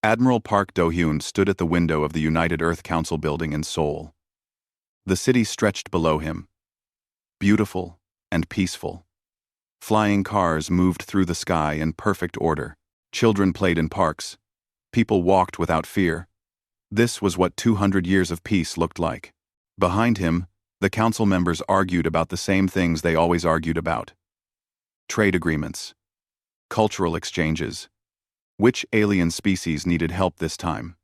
Admiral Park Do-hyun stood at the window of the United Earth Council building in Seoul. The city stretched below him, beautiful and peaceful. Flying cars moved through the sky in perfect order. Children played in parks. People walked without fear. This was what 200 years of peace looked like. Behind him, the council members argued about the same things they always argued about. Trade agreements. Cultural exchanges. Which alien species needed help this time?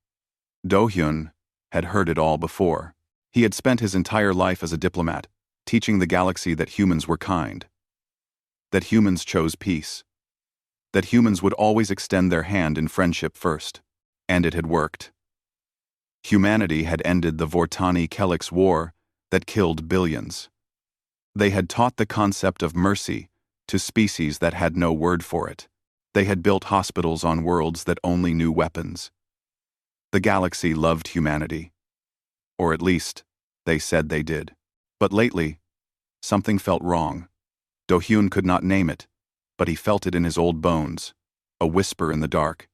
Do-hyun had heard it all before. He had spent his entire life as a diplomat, teaching the galaxy that humans were kind, that humans chose peace, that humans would always extend their hand in friendship first. And it had worked. Humanity had ended the Vortani-Kelix War that killed billions. They had taught the concept of mercy to species that had no word for it. They had built hospitals on worlds that only knew weapons. The galaxy loved humanity. Or at least, they said they did. But lately, something felt wrong. Do-hyun could not name it, but he felt it in his old bones. A whisper in the dark.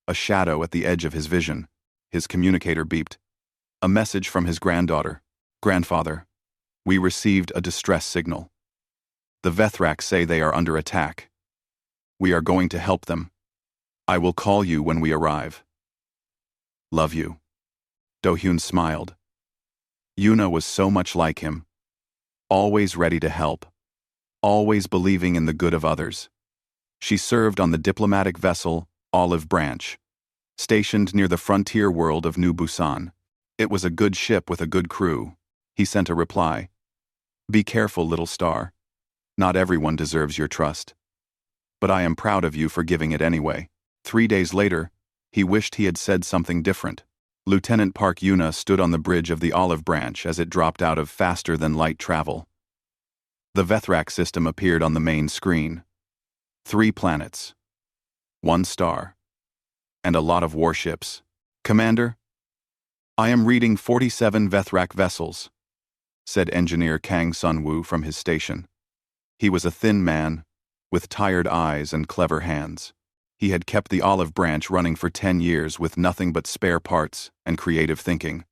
A shadow at the edge of his vision. His communicator beeped. A message from his granddaughter. Grandfather, we received a distress signal. The Vethrak say they are under attack. We are going to help them. I will call you when we arrive. Love you. Do-hyun smiled. Yuna was so much like him. Always ready to help. Always believing in the good of others. She served on the diplomatic vessel Olive Branch, stationed near the frontier world of New Busan. It was a good ship with a good crew. He sent a reply. Be careful, little star. Not everyone deserves your trust. But I am proud of you for giving it anyway. 3 days later, he wished he had said something different. Lieutenant Park Yuna stood on the bridge of the Olive Branch as it dropped out of faster-than-light travel. The Vethrak system appeared on the main screen. 3 planets. 1 star. And a lot of warships. Commander? I am reading 47 Vethrak vessels, said Engineer Kang Sun-woo from his station. He was a thin man, with tired eyes and clever hands. He had kept the Olive Branch running for 10 years with nothing but spare parts and creative thinking.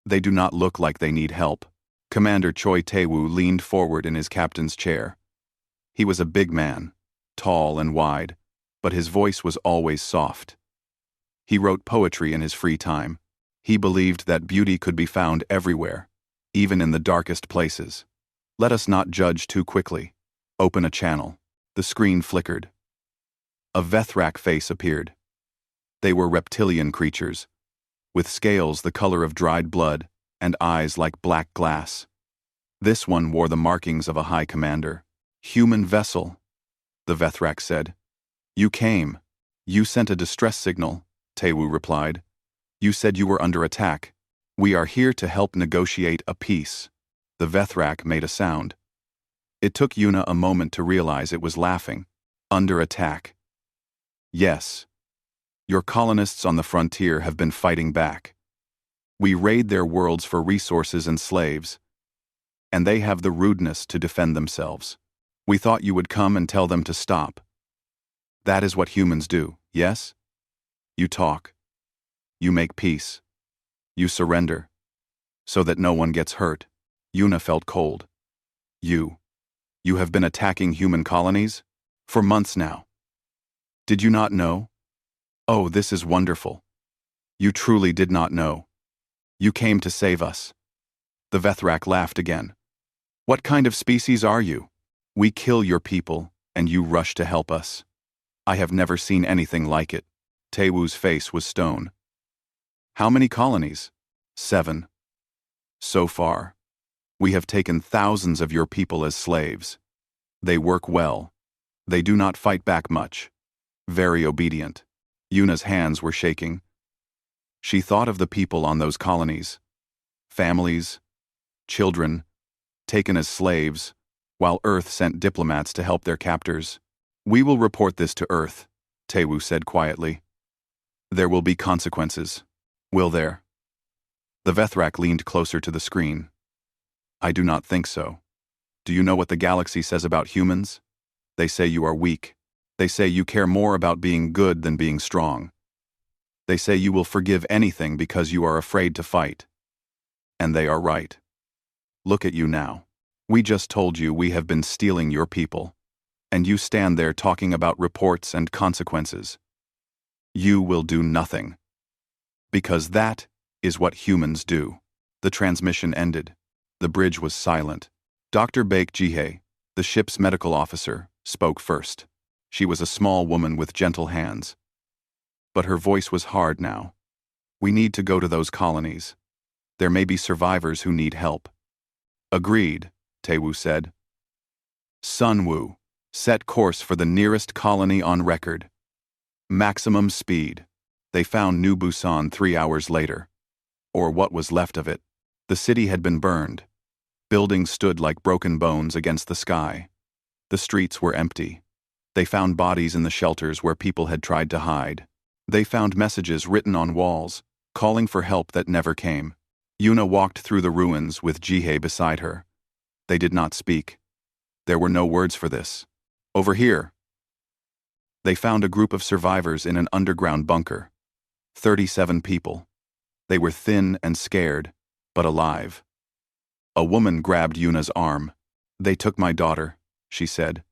They do not look like they need help. Commander Choi Tae-woo leaned forward in his captain's chair. He was a big man, tall and wide, but his voice was always soft. He wrote poetry in his free time. He believed that beauty could be found everywhere, even in the darkest places. Let us not judge too quickly. Open a channel. The screen flickered. A Vethrak face appeared. They were reptilian creatures, with scales the color of dried blood and eyes like black glass. This one wore the markings of a high commander. Human vessel, the Vethrak said. You came. You sent a distress signal, Tae-woo replied. You said you were under attack. We are here to help negotiate a peace. The Vethrak made a sound. It took Yuna a moment to realize it was laughing. Under attack. Yes. Your colonists on the frontier have been fighting back. We raid their worlds for resources and slaves, and they have the rudeness to defend themselves. We thought you would come and tell them to stop. That is what humans do, yes? You talk. You make peace. You surrender. So that no one gets hurt. Yuna felt cold. You have been attacking human colonies? For months now. Did you not know? Oh, this is wonderful. You truly did not know. You came to save us. The Vethrak laughed again. What kind of species are you? We kill your people, and you rush to help us. I have never seen anything like it. Tae-woo's face was stone. How many colonies? 7. So far. We have taken thousands of your people as slaves. They work well. They do not fight back much. Very obedient. Yuna's hands were shaking. She thought of the people on those colonies. Families, children, taken as slaves, while Earth sent diplomats to help their captors. We will report this to Earth, Tae-woo said quietly. There will be consequences. Will there? The Vethrak leaned closer to the screen. I do not think so. Do you know what the galaxy says about humans? They say you are weak. They say you care more about being good than being strong. They say you will forgive anything because you are afraid to fight. And they are right. Look at you now. We just told you we have been stealing your people. And you stand there talking about reports and consequences. You will do nothing. Because that is what humans do. The transmission ended. The bridge was silent. Dr. Baek Jihae, the ship's medical officer, spoke first. She was a small woman with gentle hands. But her voice was hard now. We need to go to those colonies. There may be survivors who need help. Agreed, Taewoo said. Sunwoo, set course for the nearest colony on record. Maximum speed. They found New Busan 3 hours later. Or what was left of it. The city had been burned. Buildings stood like broken bones against the sky. The streets were empty. They found bodies in the shelters where people had tried to hide. They found messages written on walls, calling for help that never came. Yuna walked through the ruins with Jihae beside her. They did not speak. There were no words for this. Over here. They found a group of survivors in an underground bunker. 37 people. They were thin and scared, but alive. A woman grabbed Yuna's arm. They took my daughter, she said.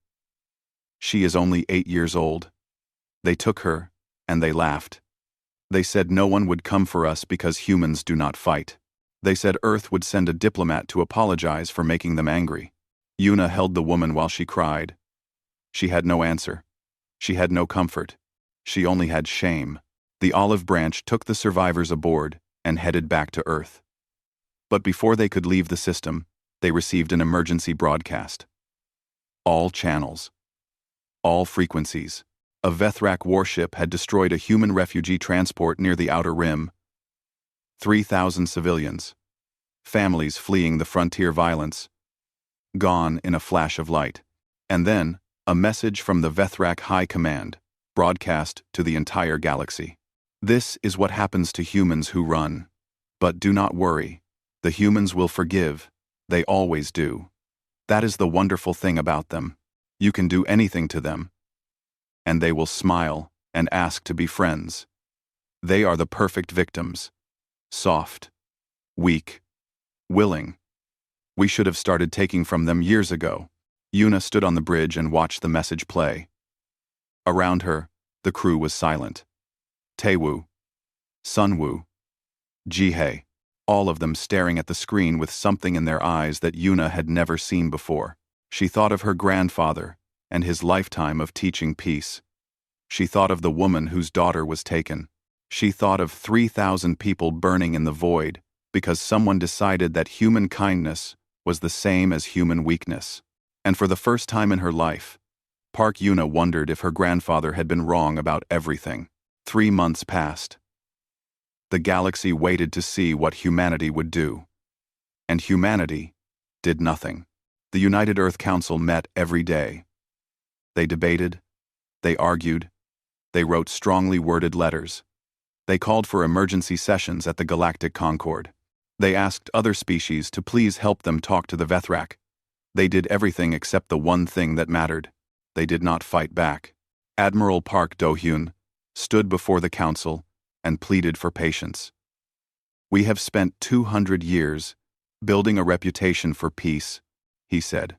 She is only 8 years old. They took her, and they laughed. They said no one would come for us because humans do not fight. They said Earth would send a diplomat to apologize for making them angry. Yuna held the woman while she cried. She had no answer. She had no comfort. She only had shame. The olive branch took the survivors aboard and headed back to Earth. But before they could leave the system, they received an emergency broadcast. All channels. All frequencies. A Vethrak warship had destroyed a human refugee transport near the Outer Rim. 3,000 civilians. Families fleeing the frontier violence. Gone in a flash of light. And then, a message from the Vethrak High Command, broadcast to the entire galaxy. This is what happens to humans who run. But do not worry. The humans will forgive. They always do. That is the wonderful thing about them. You can do anything to them. And they will smile and ask to be friends. They are the perfect victims. Soft. Weak. Willing. We should have started taking from them years ago. Yuna stood on the bridge and watched the message play. Around her, the crew was silent. Taewoo. Sunwoo. Jihae. All of them staring at the screen with something in their eyes that Yuna had never seen before. She thought of her grandfather and his lifetime of teaching peace. She thought of the woman whose daughter was taken. She thought of 3,000 people burning in the void because someone decided that human kindness was the same as human weakness. And for the first time in her life, Park Yuna wondered if her grandfather had been wrong about everything. 3 months passed. The galaxy waited to see what humanity would do. And humanity did nothing. The United Earth Council met every day. They debated. They argued. They wrote strongly worded letters. They called for emergency sessions at the Galactic Concord. They asked other species to please help them talk to the Vethrak. They did everything except the one thing that mattered. They did not fight back. Admiral Park Do-hyun stood before the council and pleaded for patience. We have spent 200 years building a reputation for peace, he said.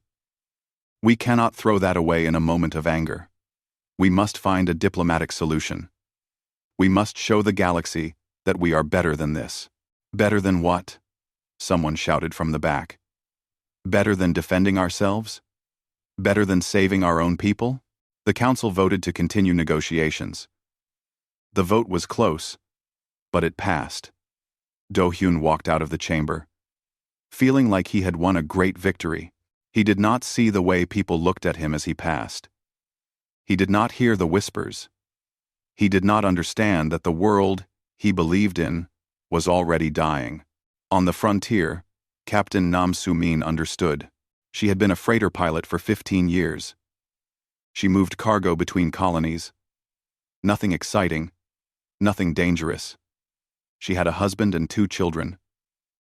We cannot throw that away in a moment of anger. We must find a diplomatic solution. We must show the galaxy that we are better than this. Better than what? Someone shouted from the back. Better than defending ourselves? Better than saving our own people? The council voted to continue negotiations. The vote was close, but it passed. Do-hyun walked out of the chamber, feeling like he had won a great victory. He did not see the way people looked at him as he passed. He did not hear the whispers. He did not understand that the world he believed in was already dying. On the frontier, Captain Nam Soo-min understood. She had been a freighter pilot for 15 years. She moved cargo between colonies. Nothing exciting, nothing dangerous. She had a husband and 2 children.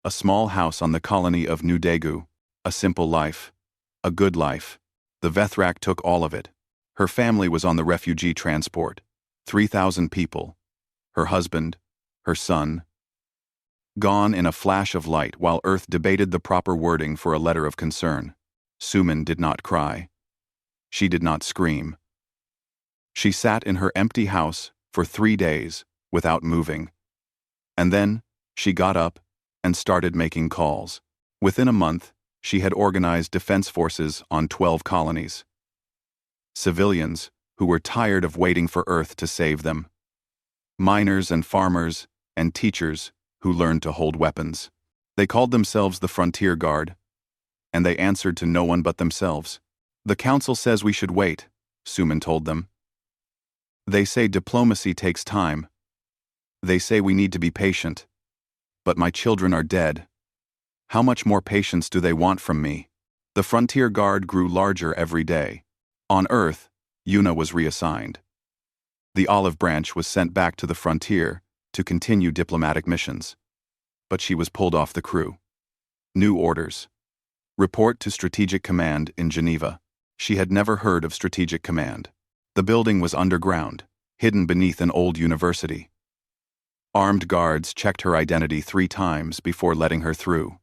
A small house on the colony of New Daegu. A simple life. A good life. The Vethrak took all of it. Her family was on the refugee transport. 3,000 people. her husband, her son. Gone in a flash of light while Earth debated the proper wording for a letter of concern. Suman did not cry. She did not scream. She sat in her empty house for 3 days without moving. And then she got up and started making calls. Within a month, she had organized defense forces on 12 colonies. Civilians who were tired of waiting for Earth to save them. Miners and farmers and teachers who learned to hold weapons. They called themselves the Frontier Guard, and they answered to no one but themselves. The Council says we should wait, Suman told them. They say diplomacy takes time. They say we need to be patient. But my children are dead. How much more patience do they want from me? The Frontier Guard grew larger every day. On Earth, Yuna was reassigned. The Olive Branch was sent back to the frontier to continue diplomatic missions. But she was pulled off the crew. New orders. Report to Strategic Command in Geneva. She had never heard of Strategic Command. The building was underground, hidden beneath an old university. Armed guards checked her identity 3 times before letting her through.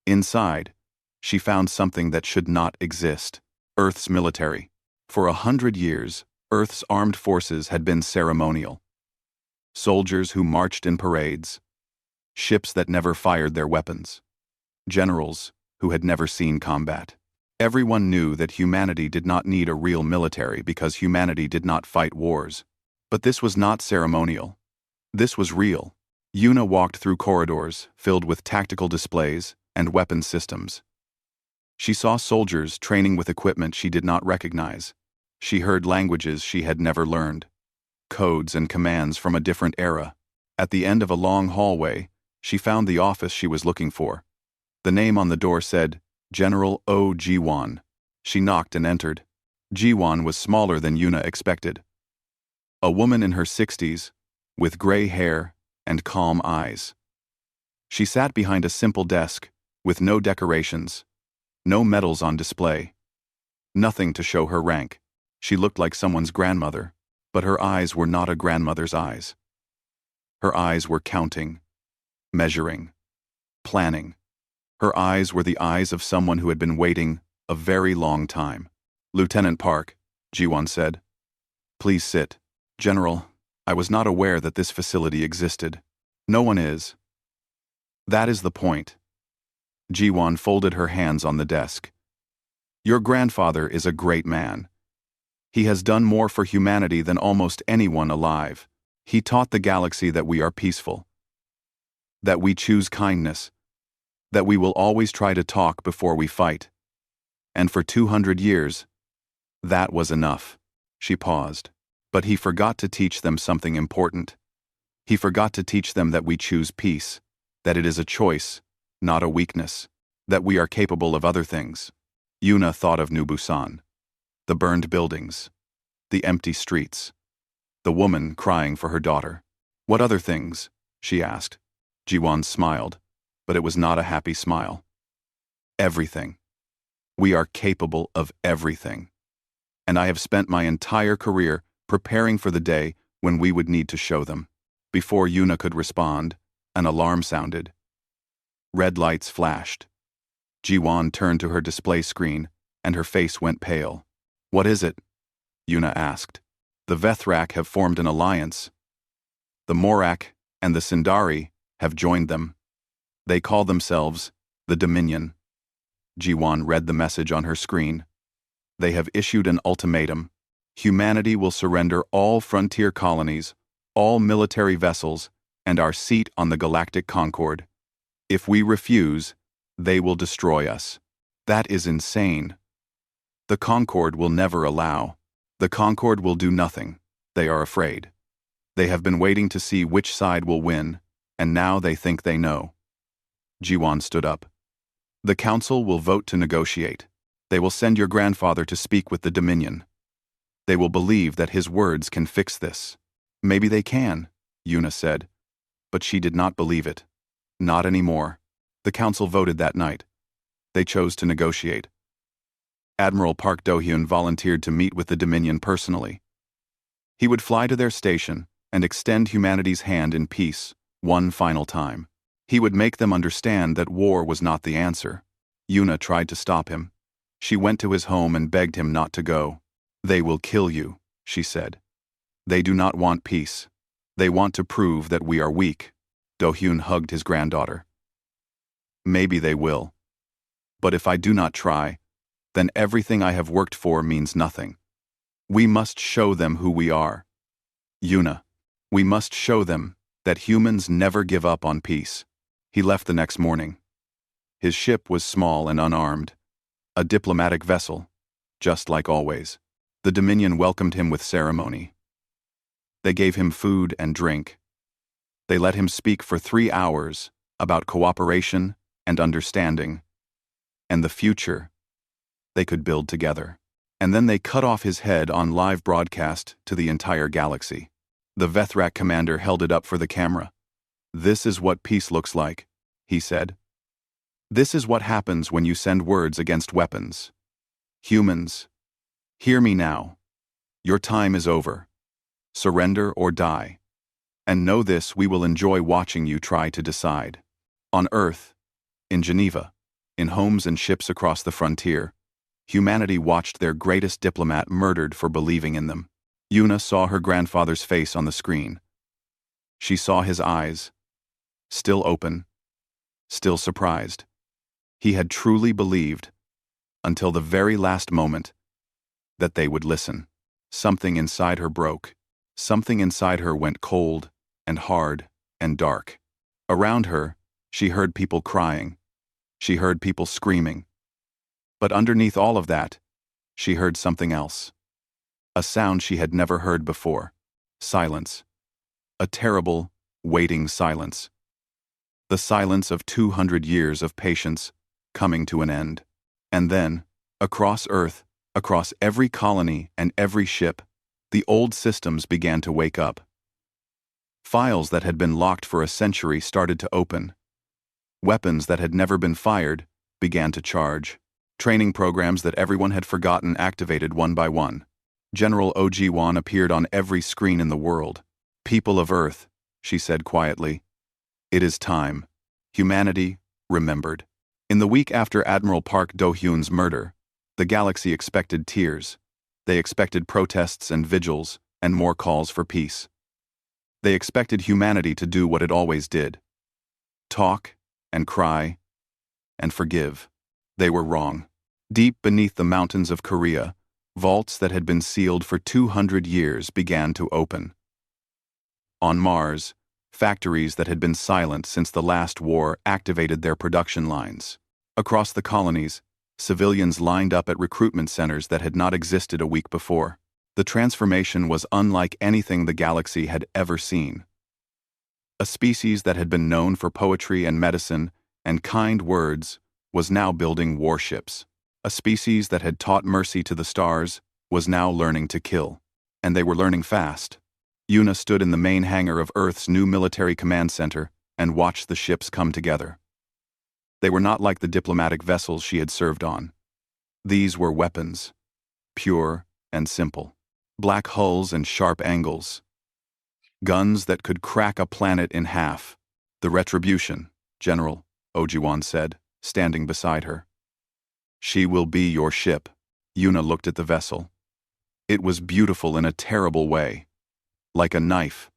Inside, she found something that should not exist: Earth's military. For 100 years, Earth's armed forces had been ceremonial. Soldiers who marched in parades. Ships that never fired their weapons. Generals who had never seen combat. Everyone knew that humanity did not need a real military because humanity did not fight wars. But this was not ceremonial. This was real. Yuna walked through corridors filled with tactical displays and weapon systems. She saw soldiers training with equipment she did not recognize. She heard languages she had never learned. Codes and commands from a different era. At the end of a long hallway, she found the office she was looking for. The name on the door said, General O. Jiwan. She knocked and entered. Jiwan was smaller than Yuna expected. A woman in her 60s, with gray hair and calm eyes. She sat behind a simple desk, with no decorations, no medals on display. Nothing to show her rank. She looked like someone's grandmother, but her eyes were not a grandmother's eyes. Her eyes were counting, measuring, planning. Her eyes were the eyes of someone who had been waiting a very long time. Lieutenant Park, Jiwan said. Please sit. General, I was not aware that this facility existed. No one is. That is the point. Jiwan folded her hands on the desk. Your grandfather is a great man. He has done more for humanity than almost anyone alive. He taught the galaxy that we are peaceful, that we choose kindness, that we will always try to talk before we fight. And for 200 years, that was enough. She paused. But he forgot to teach them something important. He forgot to teach them that we choose peace, that it is a choice, not a weakness, that we are capable of other things. Yuna thought of New Busan. The burned buildings, the empty streets, the woman crying for her daughter. What other things? She asked. Jiwan smiled, but it was not a happy smile. Everything. We are capable of everything. And I have spent my entire career preparing for the day when we would need to show them. Before Yuna could respond, an alarm sounded. Red lights flashed. Jiwan turned to her display screen, and her face went pale. What is it? Yuna asked. The Vethrak have formed an alliance. The Morak and the Sindari have joined them. They call themselves the Dominion. Jiwan read the message on her screen. They have issued an ultimatum. Humanity will surrender all frontier colonies, all military vessels, and our seat on the Galactic Concord. If we refuse, they will destroy us. That is insane. The Concord will never allow. The Concord will do nothing. They are afraid. They have been waiting to see which side will win, and now they think they know. Jiwan stood up. The Council will vote to negotiate. They will send your grandfather to speak with the Dominion. They will believe that his words can fix this. Maybe they can, Yuna said. But she did not believe it. Not anymore. The Council voted that night. They chose to negotiate. Admiral Park Do-hyun volunteered to meet with the Dominion personally. He would fly to their station and extend humanity's hand in peace, one final time. He would make them understand that war was not the answer. Yuna tried to stop him. She went to his home and begged him not to go. "They will kill you," she said. "They do not want peace. They want to prove that we are weak." Do-hyun hugged his granddaughter. "Maybe they will. But if I do not try, then everything I have worked for means nothing. We must show them who we are. Yuna, we must show them that humans never give up on peace." He left the next morning. His ship was small and unarmed, a diplomatic vessel, just like always. The Dominion welcomed him with ceremony. They gave him food and drink. They let him speak for 3 hours about cooperation and understanding, and the future they could build together. And then they cut off his head on live broadcast to the entire galaxy. The Vethrak commander held it up for the camera. "This is what peace looks like," he said. "This is what happens when you send words against weapons. Humans, hear me now. Your time is over. Surrender or die. And know this, we will enjoy watching you try to decide." On Earth, in Geneva, in homes and ships across the frontier, humanity watched their greatest diplomat murdered for believing in them. Yuna saw her grandfather's face on the screen. She saw his eyes, still open, still surprised. He had truly believed, until the very last moment, that they would listen. Something inside her broke. Something inside her went cold and hard and dark. Around her, she heard people crying. She heard people screaming. But underneath all of that, she heard something else. A sound she had never heard before. Silence. A terrible, waiting silence. The silence of 200 years of patience coming to an end. And then, across Earth, across every colony and every ship, the old systems began to wake up. Files that had been locked for a century started to open. Weapons that had never been fired began to charge. Training programs that everyone had forgotten activated one by one. General Oji-wan appeared on every screen in the world. "People of Earth," she said quietly, "it is time. Humanity remembered." In the week after Admiral Park Do-hyun's murder, the galaxy expected tears. They expected protests and vigils and more calls for peace. They expected humanity to do what it always did. Talk and cry and forgive. They were wrong. Deep beneath the mountains of Korea, vaults that had been sealed for 200 years began to open. On Mars, factories that had been silent since the last war activated their production lines. Across the colonies, civilians lined up at recruitment centers that had not existed a week before. The transformation was unlike anything the galaxy had ever seen. A species that had been known for poetry and medicine and kind words was now building warships. A species that had taught mercy to the stars was now learning to kill. And they were learning fast. Yuna stood in the main hangar of Earth's new military command center and watched the ships come together. They were not like the diplomatic vessels she had served on. These were weapons, pure and simple. Black hulls and sharp angles. Guns that could crack a planet in half. "The Retribution," General Oji-wan said, standing beside her. "She will be your ship." Yuna looked at the vessel. It was beautiful in a terrible way. Like a knife.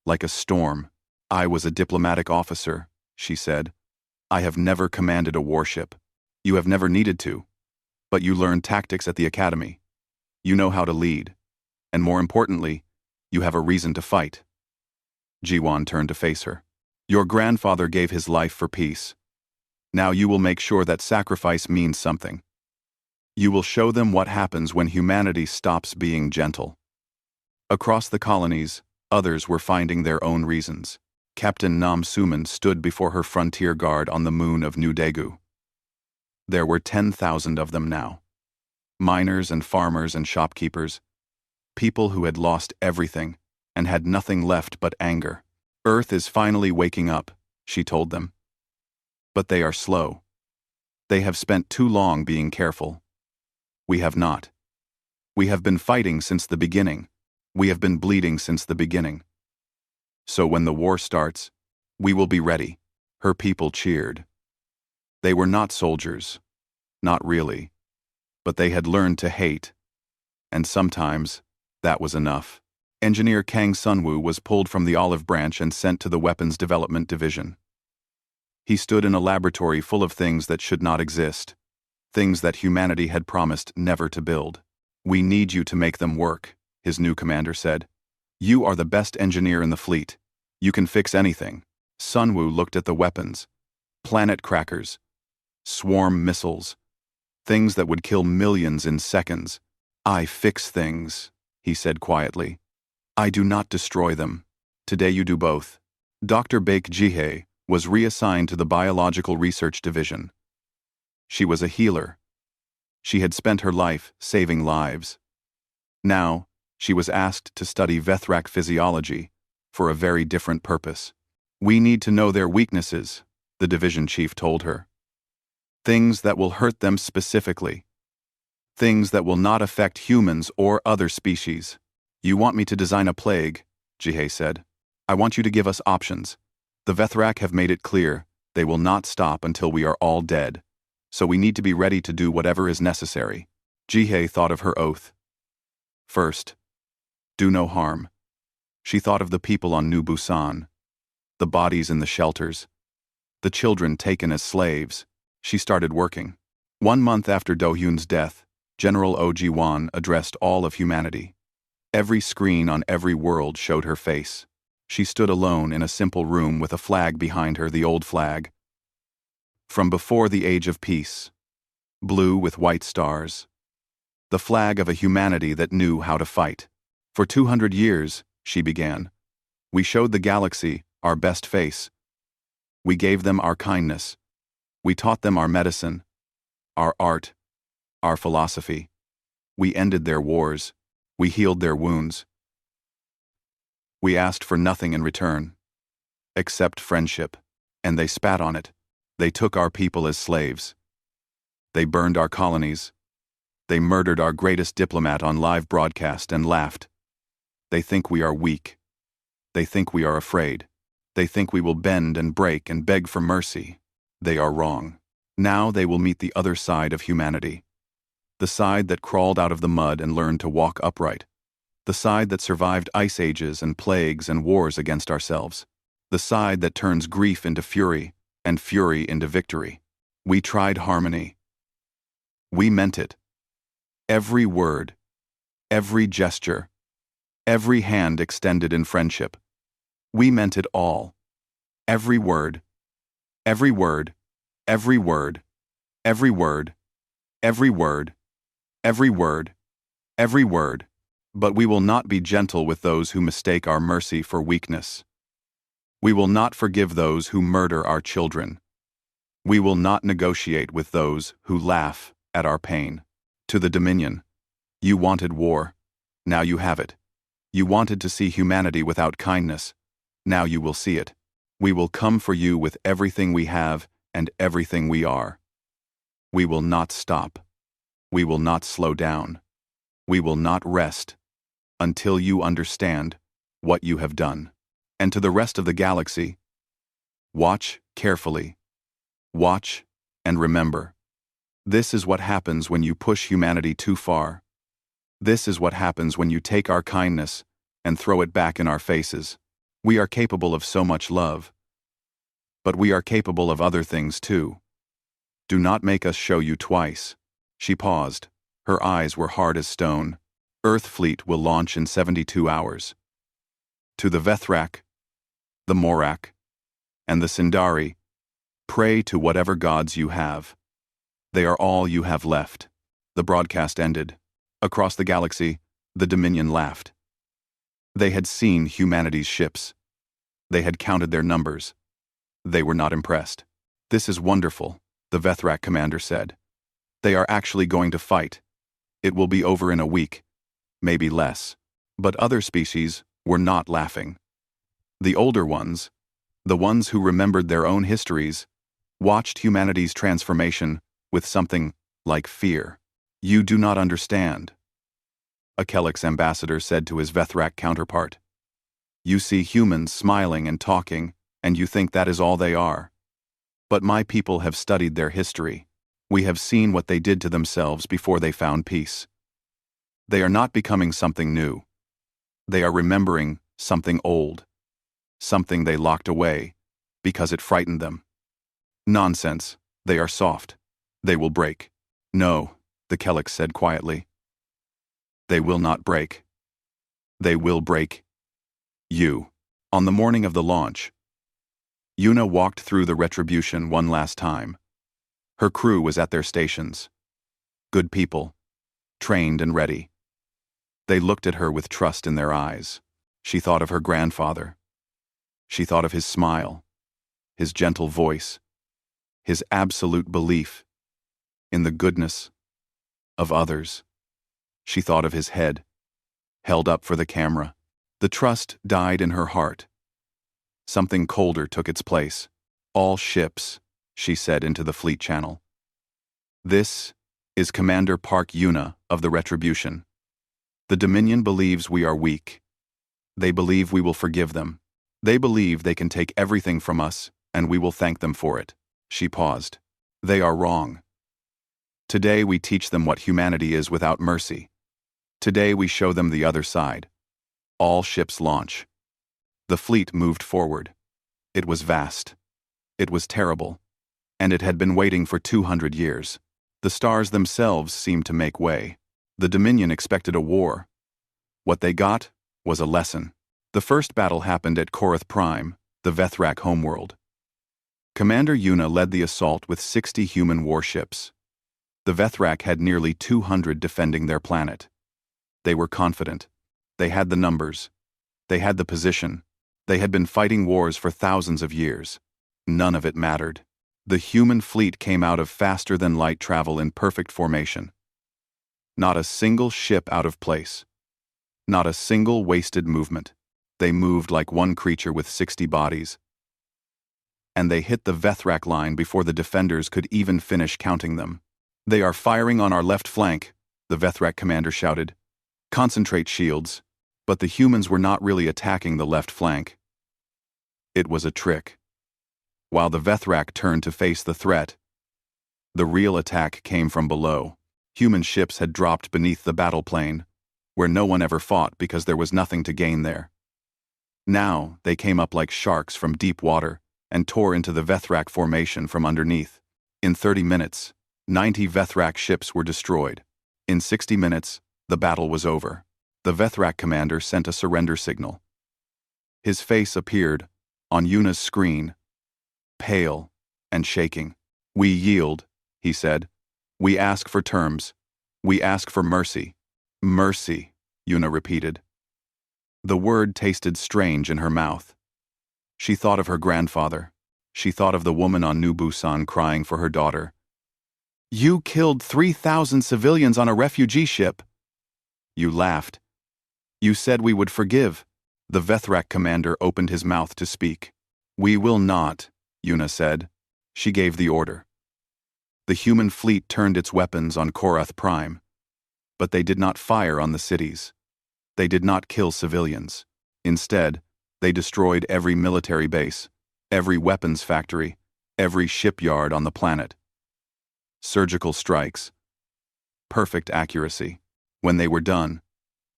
Like a storm. "I was a diplomatic officer," she said. "I have never commanded a warship. You have never needed to. But you learned tactics at the academy. You know how to lead. And more importantly, you have a reason to fight." Ji-won turned to face her. "Your grandfather gave his life for peace. Now you will make sure that sacrifice means something. You will show them what happens when humanity stops being gentle." Across the colonies, others were finding their own reasons. Captain Nam Suman stood before her frontier guard on the moon of New Daegu. There were 10,000 of them now. Miners and farmers and shopkeepers. People who had lost everything and had nothing left but anger. "Earth is finally waking up," she told them. "But they are slow. They have spent too long being careful. We have not. We have been fighting since the beginning. We have been bleeding since the beginning. So when the war starts, we will be ready. Her people cheered. They were not soldiers. Not really. But they had learned to hate. And sometimes, that was enough. Engineer Kang Sunwoo was pulled from the olive branch and sent to the Weapons Development Division. He stood in a laboratory full of things that should not exist, things that humanity had promised never to build. "We need you to make them work," his new commander said. "You are the best engineer in the fleet. You can fix anything." Sunwoo looked at the weapons. Planet crackers. Swarm missiles. Things that would kill millions in seconds. "I fix things," he said quietly. "I do not destroy them. Today you do both." Dr. Baek Jihye was reassigned to the Biological Research Division. She was a healer. She had spent her life saving lives. Now, she was asked to study Vethrak physiology for a very different purpose. "We need to know their weaknesses," the division chief told her. "Things that will hurt them specifically. Things that will not affect humans or other species." "You want me to design a plague," Jihye said. "I want you to give us options. The Vethrak have made it clear they will not stop until we are all dead, so we need to be ready to do whatever is necessary." Jihye thought of her oath. First, do no harm. She thought of the people on New Busan, the bodies in the shelters, the children taken as slaves. She started working. 1 month after Do-hyun's death, General Oh Ji-won addressed all of humanity. Every screen on every world showed her face. She stood alone in a simple room with a flag behind her, the old flag. From before the age of peace. Blue with white stars. The flag of a humanity that knew how to fight. "For 200 years, she began, we showed the galaxy our best face. We gave them our kindness. We taught them our medicine, our art, our philosophy. We ended their wars. We healed their wounds. We asked for nothing in return, except friendship, and they spat on it. They took our people as slaves. They burned our colonies. They murdered our greatest diplomat on live broadcast and laughed. They think we are weak. They think we are afraid. They think we will bend and break and beg for mercy. They are wrong. Now they will meet the other side of humanity. The side that crawled out of the mud and learned to walk upright. The side that survived ice ages and plagues and wars against ourselves. The side that turns grief into fury and fury into victory. We tried harmony. We meant it. Every word, every gesture, every hand extended in friendship. We meant it all. Every word, every word, every word, every word, every word, every word, every word. But we will not be gentle with those who mistake our mercy for weakness. We will not forgive those who murder our children. We will not negotiate with those who laugh at our pain. To the Dominion, you wanted war. Now you have it. You wanted to see humanity without kindness. Now you will see it. We will come for you with everything we have and everything we are. We will not stop. We will not slow down. We will not rest until you understand what you have done. And to the rest of the galaxy, watch carefully. Watch and remember. This is what happens when you push humanity too far. This is what happens when you take our kindness and throw it back in our faces. We are capable of so much love. But we are capable of other things too. Do not make us show you twice. She paused. Her eyes were hard as stone. Earth fleet will launch in 72 hours. To the Vethrak, the Morak, and the Sindari, pray to whatever gods you have. They are all you have left. The broadcast ended. Across the galaxy, the Dominion laughed. They had seen humanity's ships. They had counted their numbers. They were not impressed. "This is wonderful," the Vethrak commander said. "They are actually going to fight. It will be over in a week, maybe less." But other species were not laughing. The older ones, the ones who remembered their own histories, watched humanity's transformation with something like fear. "You do not understand," a Kellick's ambassador said to his Vethrak counterpart. You see humans smiling and talking, and you think that is all they are. But my people have studied their history. We have seen what they did to themselves before they found peace. They are not becoming something new. They are remembering something old, something they locked away because it frightened them. Nonsense. They are soft. They will break. No, the Kellic said quietly. They will not break. They will break you. On the morning of the launch, Yuna walked through the Retribution one last time. Her crew was at their stations. Good people, trained and ready. They looked at her with trust in their eyes. She thought of her grandfather. She thought of his smile, his gentle voice, his absolute belief in the goodness of others. She thought of his head, held up for the camera. The trust died in her heart. Something colder took its place. All ships, she said into the fleet channel. This is Commander Park Yuna of the Retribution. The Dominion believes we are weak. They believe we will forgive them. They believe they can take everything from us, and we will thank them for it. She paused. They are wrong. Today we teach them what humanity is without mercy. Today we show them the other side. All ships launch. The fleet moved forward. It was vast. It was terrible. And it had been waiting for 200 years. The stars themselves seemed to make way. The Dominion expected a war. What they got was a lesson. The first battle happened at Korath Prime, the Vethrak homeworld. Commander Yuna led the assault with 60 human warships. The Vethrak had nearly 200 defending their planet. They were confident. They had the numbers. They had the position. They had been fighting wars for thousands of years. None of it mattered. The human fleet came out of faster-than-light travel in perfect formation. Not a single ship out of place. Not a single wasted movement. They moved like one creature with 60 bodies. And they hit the Vethrak line before the defenders could even finish counting them. They are firing on our left flank, the Vethrak commander shouted. Concentrate shields. But the humans were not really attacking the left flank. It was a trick. While the Vethrak turned to face the threat, the real attack came from below. Human ships had dropped beneath the battle plane, where no one ever fought because there was nothing to gain there. Now they came up like sharks from deep water and tore into the Vethrak formation from underneath. In 30 minutes, 90 Vethrak ships were destroyed. In 60 minutes, the battle was over. The Vethrak commander sent a surrender signal. His face appeared on Yuna's screen, pale and shaking. We yield, he said. We ask for terms. We ask for mercy. Mercy, Yuna repeated. The word tasted strange in her mouth. She thought of her grandfather. She thought of the woman on New Busan crying for her daughter. You killed 3,000 civilians on a refugee ship. You laughed. You said we would forgive. The Vethrak commander opened his mouth to speak. We will not, Yuna said. She gave the order. The human fleet turned its weapons on Korath Prime. But they did not fire on the cities. They did not kill civilians. Instead, they destroyed every military base, every weapons factory, every shipyard on the planet. Surgical strikes. Perfect accuracy. When they were done,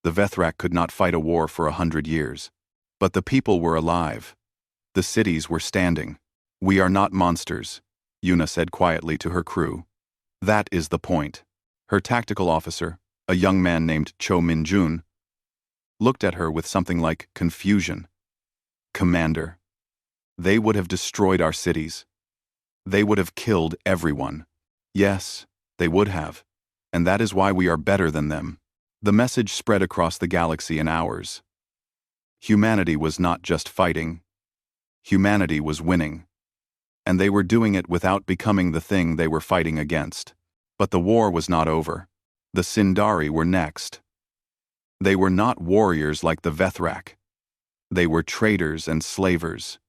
the Vethrak could not fight a war for 100 years. But the people were alive. The cities were standing. We are not monsters, Yuna said quietly to her crew. That is the point. Her tactical officer, a young man named Cho Min-jun, looked at her with something like confusion. Commander, they would have destroyed our cities. They would have killed everyone. Yes, they would have. And that is why we are better than them. The message spread across the galaxy in hours. Humanity was not just fighting. Humanity was winning. And they were doing it without becoming the thing they were fighting against. But the war was not over. The Sindari were next. They were not warriors like the Vethrak. They were traders and slavers.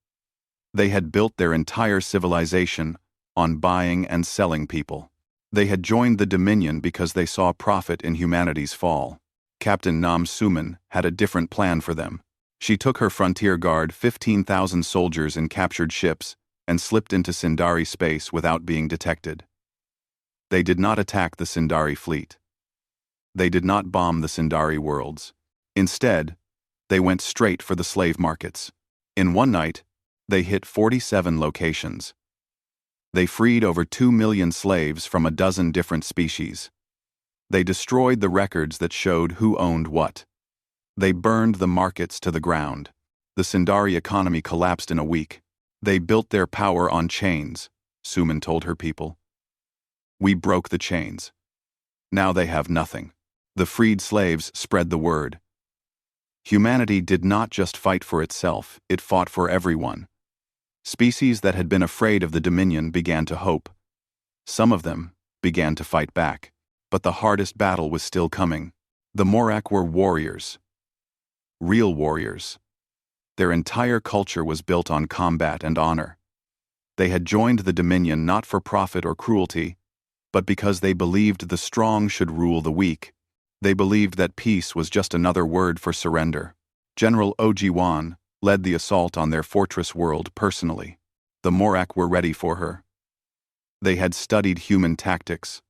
They had built their entire civilization on buying and selling people. They had joined the Dominion because they saw profit in humanity's fall. Captain Nam Suman had a different plan for them. She took her frontier guard 15,000 soldiers in captured ships and slipped into Sindari space without being detected. They did not attack the Sindari fleet. They did not bomb the Sindari worlds. Instead, they went straight for the slave markets. In one night, they hit 47 locations. They freed over 2 million slaves from a dozen different species. They destroyed the records that showed who owned what. They burned the markets to the ground. The Sindari economy collapsed in a week. They built their power on chains, Suman told her people. We broke the chains. Now they have nothing. The freed slaves spread the word. Humanity did not just fight for itself, it fought for everyone. Species that had been afraid of the Dominion began to hope. Some of them began to fight back. But the hardest battle was still coming. The Morak were warriors. Real warriors. Their entire culture was built on combat and honor. They had joined the Dominion not for profit or cruelty, but because they believed the strong should rule the weak. They believed that peace was just another word for surrender. General Ojiwan led the assault on their fortress world personally. The Morak were ready for her. They had studied human tactics.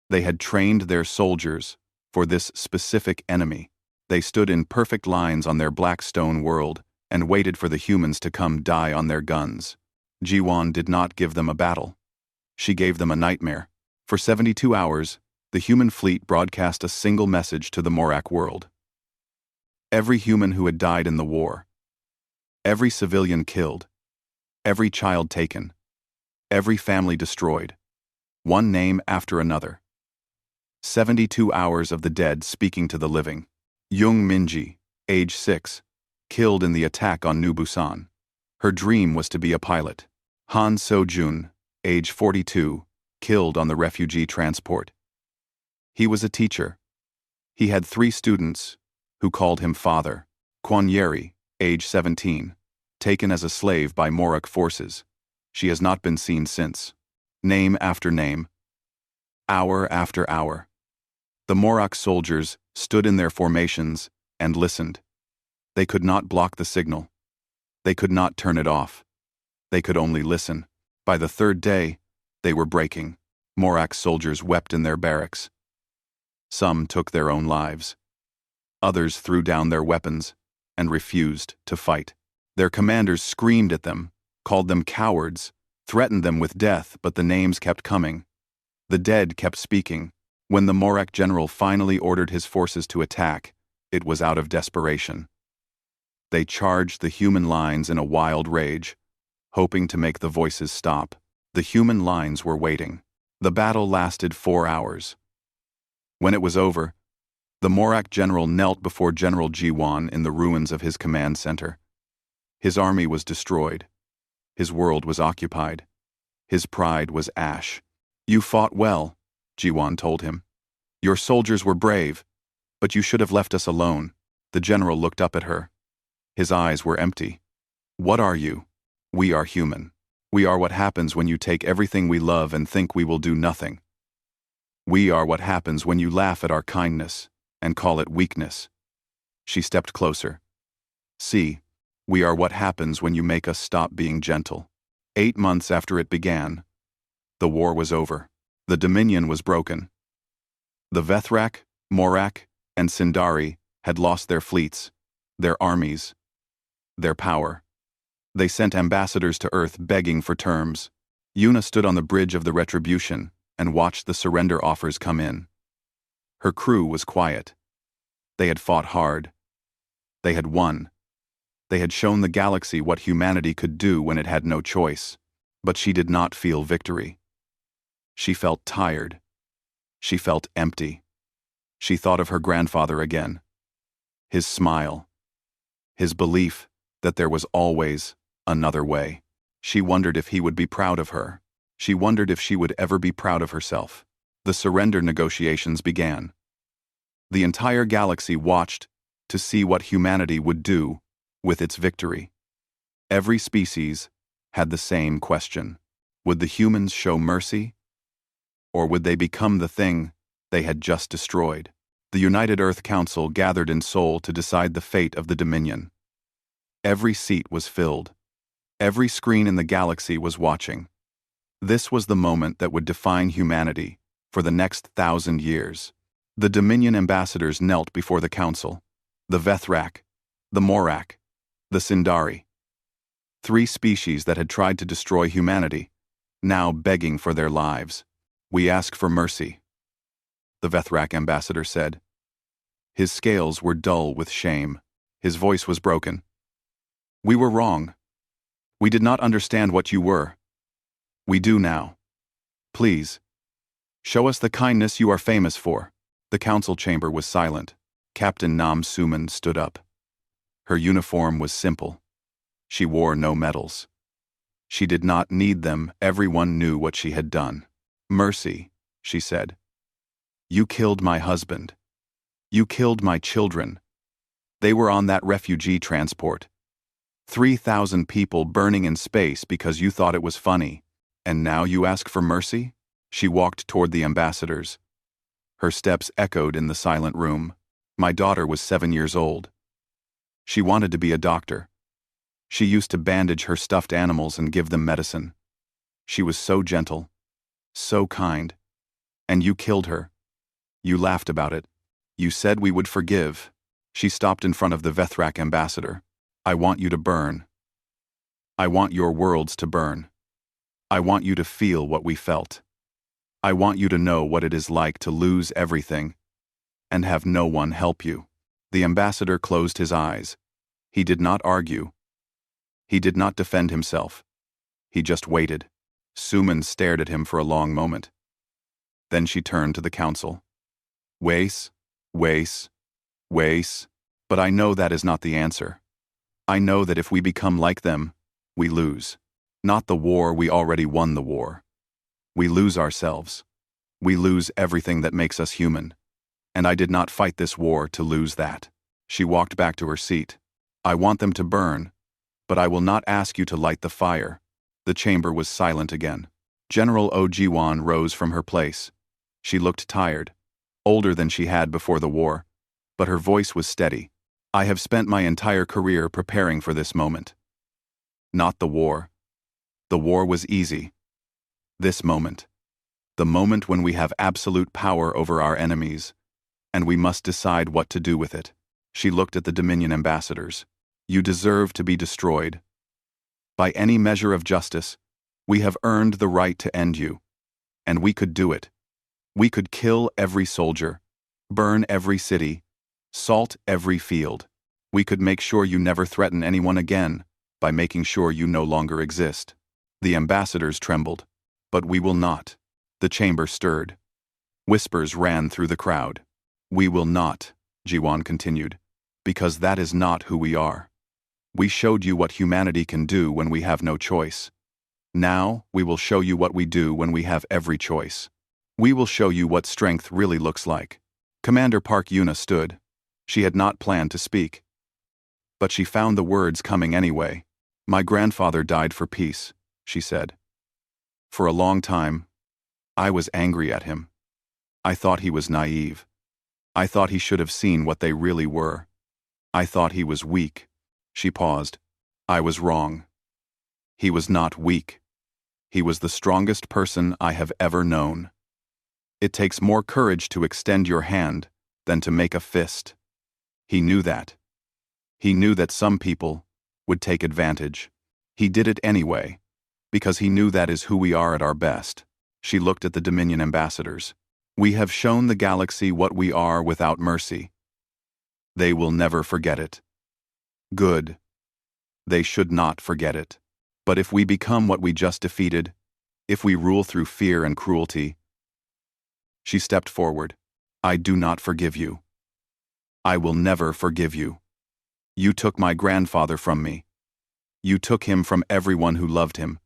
They had trained their soldiers for this specific enemy. They stood in perfect lines on their black stone world and waited for the humans to come die on their guns. Jiwan did not give them a battle. She gave them a nightmare. For 72 hours, the human fleet broadcast a single message to the Morak world. Every human who had died in the war, every civilian killed, every child taken, every family destroyed, one name after another. 72 hours of the dead speaking to the living. Young Minji, age 6, killed in the attack on New Busan. Her dream was to be a pilot. Han So-jun, age 42, killed on the refugee transport. He was a teacher. He had 3 students who called him father. Kwon Yeri, age 17, taken as a slave by Morak forces. She has not been seen since. Name after name. Hour after hour. The Morak soldiers stood in their formations and listened. They could not block the signal. They could not turn it off. They could only listen. By the 3rd day, they were breaking. Morak soldiers wept in their barracks. Some took their own lives. Others threw down their weapons and refused to fight. Their commanders screamed at them, called them cowards, threatened them with death, but the names kept coming. The dead kept speaking. When the Morak general finally ordered his forces to attack, it was out of desperation. They charged the human lines in a wild rage, hoping to make the voices stop. The human lines were waiting. The battle lasted 4 hours. When it was over, the Morak general knelt before General Jiwan in the ruins of his command center. His army was destroyed. His world was occupied. His pride was ash. You fought well, Jiwan told him. Your soldiers were brave, but you should have left us alone. The general looked up at her. His eyes were empty. What are you? We are human. We are what happens when you take everything we love and think we will do nothing. We are what happens when you laugh at our kindness and call it weakness. She stepped closer. See, we are what happens when you make us stop being gentle. 8 months after it began, the war was over. The Dominion was broken. The Vethrak, Morak, and Sindari had lost their fleets, their armies, their power. They sent ambassadors to Earth begging for terms. Yuna stood on the bridge of the Retribution and watched the surrender offers come in. Her crew was quiet. They had fought hard. They had won. They had shown the galaxy what humanity could do when it had no choice. But she did not feel victory. She felt tired. She felt empty. She thought of her grandfather again. His smile. His belief that there was always another way. She wondered if he would be proud of her. She wondered if she would ever be proud of herself. The surrender negotiations began. The entire galaxy watched to see what humanity would do with its victory. Every species had the same question. Would the humans show mercy? Or would they become the thing they had just destroyed? The United Earth Council gathered in Seoul to decide the fate of the Dominion. Every seat was filled. Every screen in the galaxy was watching. This was the moment that would define humanity for the next 1,000 years. The Dominion ambassadors knelt before the council. The Vethrak, the Morak, the Sindari. 3 species that had tried to destroy humanity, now begging for their lives. "We ask for mercy," the Vethrak ambassador said. His scales were dull with shame. His voice was broken. "We were wrong. We did not understand what you were. We do now. Please, show us the kindness you are famous for." The council chamber was silent. Captain Nam Suman stood up. Her uniform was simple. She wore no medals. She did not need them. Everyone knew what she had done. "Mercy," she said. "You killed my husband. You killed my children. They were on that refugee transport. 3,000 people burning in space because you thought it was funny. And now you ask for mercy?" She walked toward the ambassadors. Her steps echoed in the silent room. "My daughter was 7 years old. She wanted to be a doctor. She used to bandage her stuffed animals and give them medicine. She was so gentle, so kind. And you killed her. You laughed about it. You said we would forgive." She stopped in front of the Vethrak ambassador. "I want you to burn. I want your worlds to burn. I want you to feel what we felt. I want you to know what it is like to lose everything and have no one help you." The ambassador closed his eyes. He did not argue. He did not defend himself. He just waited. Suman stared at him for a long moment. Then she turned to the council. Wais, Wais, Wais, but I know that is not the answer. I know that if we become like them, we lose. Not the war, we already won the war. We lose ourselves. We lose everything that makes us human. And I did not fight this war to lose that. She walked back to her seat. "I want them to burn, but I will not ask you to light the fire." The chamber was silent again. General Ojiwan rose from her place. She looked tired, older than she had before the war, but her voice was steady. "I have spent my entire career preparing for this moment." Not the war. The war was easy. This moment. The moment when we have absolute power over our enemies, and we must decide what to do with it. She looked at the Dominion ambassadors. "You deserve to be destroyed. By any measure of justice, we have earned the right to end you. And we could do it. We could kill every soldier, burn every city, salt every field. We could make sure you never threaten anyone again by making sure you no longer exist." The ambassadors trembled. "But we will not." The chamber stirred. Whispers ran through the crowd. "We will not," Jiwan continued, "because that is not who we are. We showed you what humanity can do when we have no choice. Now, we will show you what we do when we have every choice. We will show you what strength really looks like." Commander Park Yuna stood. She had not planned to speak. But she found the words coming anyway. "My grandfather died for peace," she said. "For a long time, I was angry at him. I thought he was naive. I thought he should have seen what they really were. I thought he was weak." She paused. "I was wrong. He was not weak. He was the strongest person I have ever known. It takes more courage to extend your hand than to make a fist. He knew that. He knew that some people would take advantage. He did it anyway, because he knew that is who we are at our best." She looked at the Dominion ambassadors. "We have shown the galaxy what we are without mercy. They will never forget it. Good. They should not forget it. But if we become what we just defeated, if we rule through fear and cruelty..." She stepped forward. "I do not forgive you. I will never forgive you. You took my grandfather from me. You took him from everyone who loved him.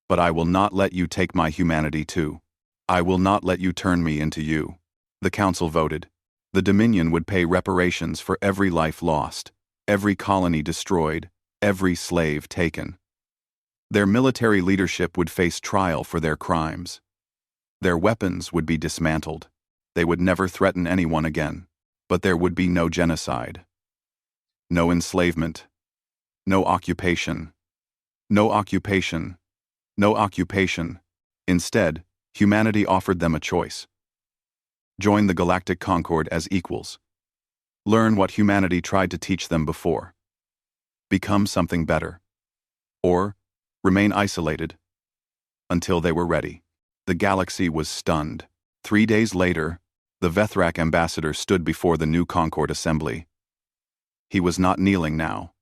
But I will not let you take my humanity too. I will not let you turn me into you." The council voted. The Dominion would pay reparations for every life lost, every colony destroyed, every slave taken. Their military leadership would face trial for their crimes. Their weapons would be dismantled. They would never threaten anyone again. But there would be no genocide. No enslavement. No occupation. No occupation. No occupation. Instead, humanity offered them a choice. Join the Galactic Concord as equals. Learn what humanity tried to teach them before. Become something better. Or remain isolated until they were ready. The galaxy was stunned. 3 days later, the Vethrak ambassador stood before the new Concord assembly. He was not kneeling now.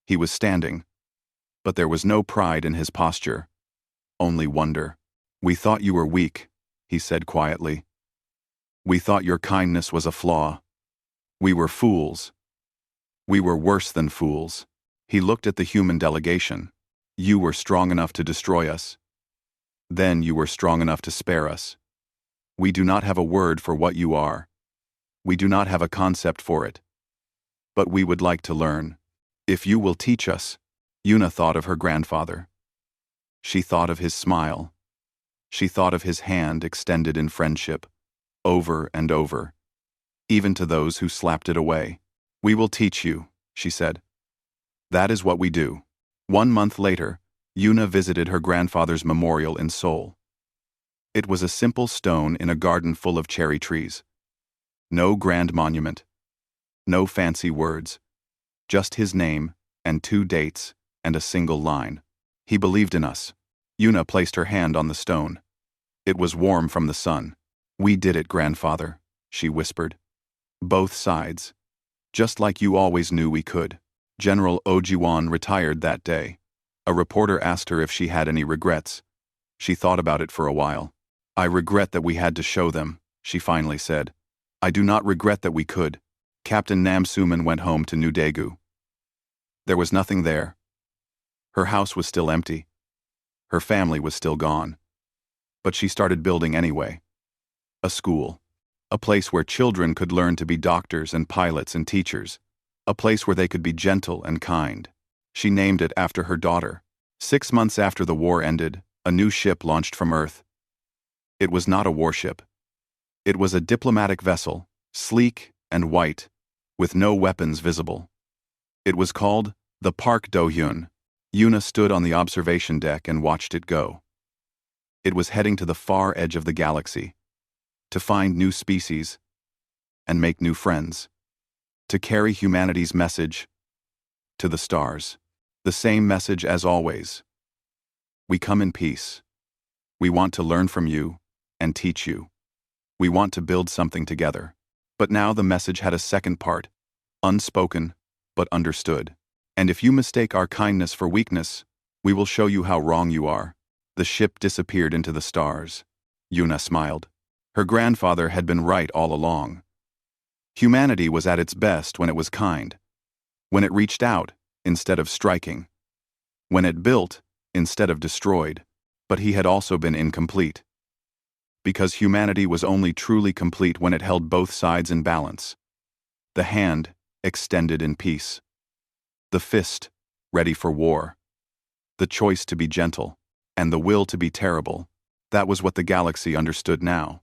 He was standing. But there was no pride in his posture. Only wonder. "We thought you were weak," he said quietly. "We thought your kindness was a flaw. We were fools. We were worse than fools." He looked at the human delegation. "You were strong enough to destroy us. Then you were strong enough to spare us. We do not have a word for what you are. We do not have a concept for it. But we would like to learn. If you will teach us." Yuna thought of her grandfather. She thought of his smile. She thought of his hand extended in friendship, over and over, even to those who slapped it away. "We will teach you," she said. That is what we do. 1 month later, Yuna visited her grandfather's memorial in Seoul. It was a simple stone in a garden full of cherry trees. No grand monument. No fancy words. Just his name, and 2 dates, and a single line. "He believed in us." Yuna placed her hand on the stone. It was warm from the sun. "We did it, grandfather," she whispered. "Both sides. Just like you always knew we could." General Ojiwan retired that day. A reporter asked her if she had any regrets. She thought about it for a while. "I regret that we had to show them," she finally said. "I do not regret that we could." Captain Nam Suman went home to New Daegu. There was nothing there. Her house was still empty. Her family was still gone. But she started building anyway. A school. A place where children could learn to be doctors and pilots and teachers. A place where they could be gentle and kind. She named it after her daughter. 6 months after the war ended, a new ship launched from Earth. It was not a warship. It was a diplomatic vessel, sleek and white, with no weapons visible. It was called the Park Do-hyun. Yuna stood on the observation deck and watched it go. It was heading to the far edge of the galaxy, to find new species and make new friends, to carry humanity's message to the stars. The same message as always. We come in peace. We want to learn from you and teach you. We want to build something together. But now the message had a second part, unspoken but understood. And if you mistake our kindness for weakness, we will show you how wrong you are. The ship disappeared into the stars. Yuna smiled. Her grandfather had been right all along. Humanity was at its best when it was kind. When it reached out, instead of striking. When it built, instead of destroyed. But he had also been incomplete. Because humanity was only truly complete when it held both sides in balance. The hand, extended in peace. The fist, ready for war. The choice to be gentle, and the will to be terrible. That was what the galaxy understood now.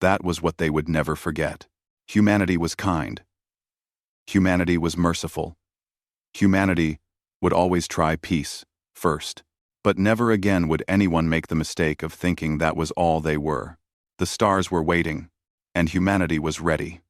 That was what they would never forget. Humanity was kind. Humanity was merciful. Humanity would always try peace first. But never again would anyone make the mistake of thinking that was all they were. The stars were waiting, and humanity was ready.